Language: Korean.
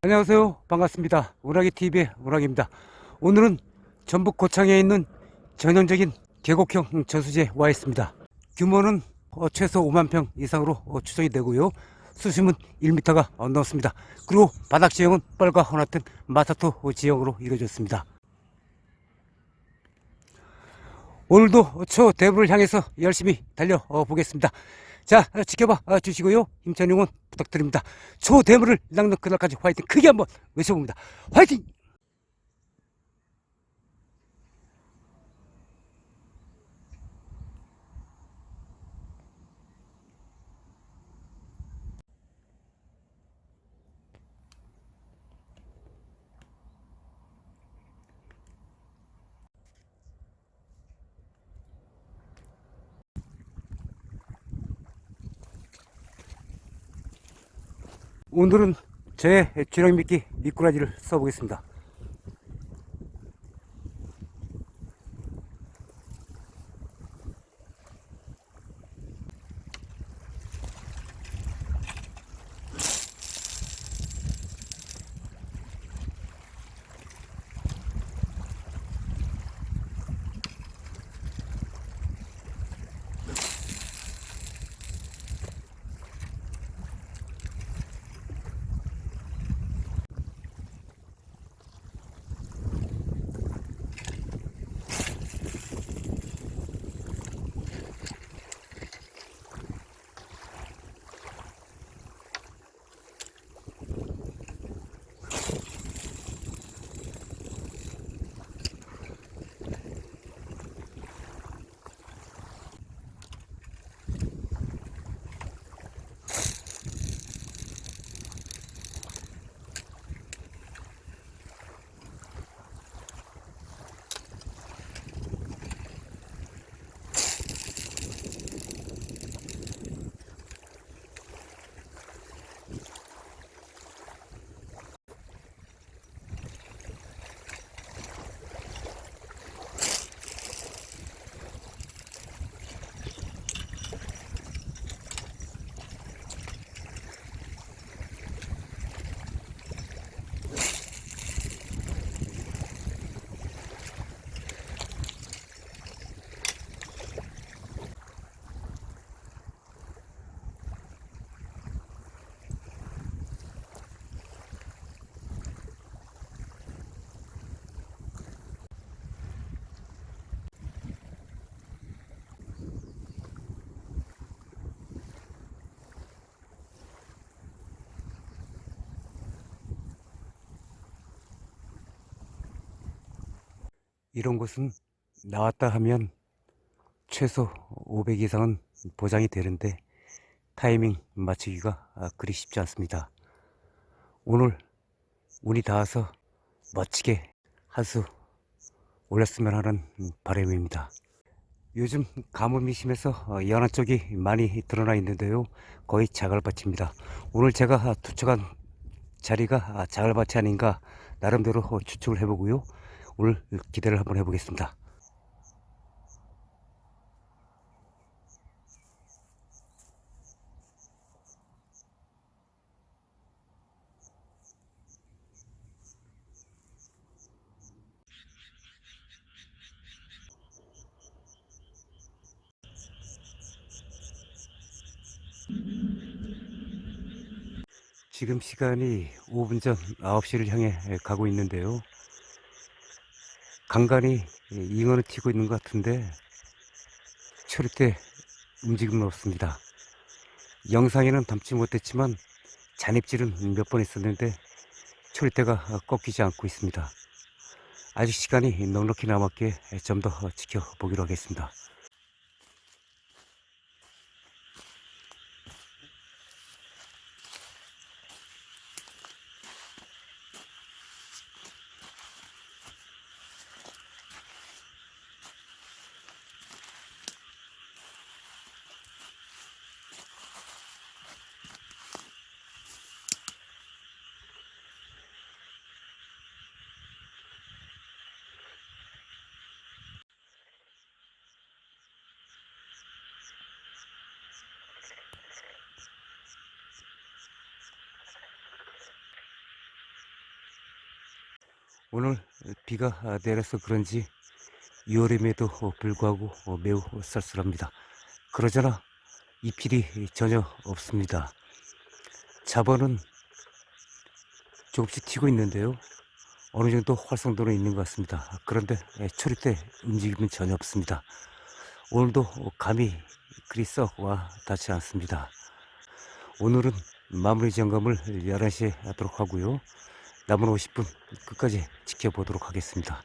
안녕하세요. 반갑습니다. 우락이TV의 우락입니다. 오늘은 전북 고창에 있는 전형적인 계곡형 저수지에 와 있습니다. 규모는 최소 5만 평 이상으로 추정이 되고요. 수심은 1m가 넘습니다. 그리고 바닥 지형은 뻘과 혼합된 마사토 지형으로 이루어졌습니다. 오늘도 초대부를 향해서 열심히 달려보겠습니다. 자, 지켜봐 주시고요. 힘찬 응원 부탁드립니다. 초대물을 낚는 그날까지 화이팅! 크게 한번 외쳐봅니다. 화이팅! 오늘은 제 주렁미끼 미꾸라지를 써보겠습니다. 이런 곳은 나왔다 하면 최소 500 이상은 보장이 되는데 타이밍 맞추기가 그리 쉽지 않습니다. 오늘 운이 닿아서 멋지게 한 수 올렸으면 하는 바람입니다. 요즘 가뭄이 심해서 연안 쪽이 많이 드러나 있는데요. 거의 자갈밭입니다. 오늘 제가 투척한 자리가 자갈밭이 아닌가 나름대로 추측을 해보고요. 오늘 기대를 한번 해보겠습니다. 지금 시간이 5분 전 9시를 향해 가고 있는데요. 간간히 잉어는 튀고 있는 것 같은데 초리대 움직임은 없습니다. 영상에는 담지 못했지만 잔입질은 몇 번 있었는데 초리대가 꺾이지 않고 있습니다. 아직 시간이 넉넉히 남았기에 좀 더 지켜보기로 하겠습니다. 오늘 비가 내려서 그런지 6월임에도 불구하고 매우 쌀쌀합니다. 그러잖아 잎필이 전혀 없습니다. 잡어는 조금씩 튀고 있는데요. 어느 정도 활성도는 있는 것 같습니다. 그런데 초립대 움직임은 전혀 없습니다. 오늘도 감이 그리 썩 와 닿지 않습니다. 오늘은 마무리 점검을 11시에 하도록 하고요. 남은 50분 끝까지 지켜보도록 하겠습니다.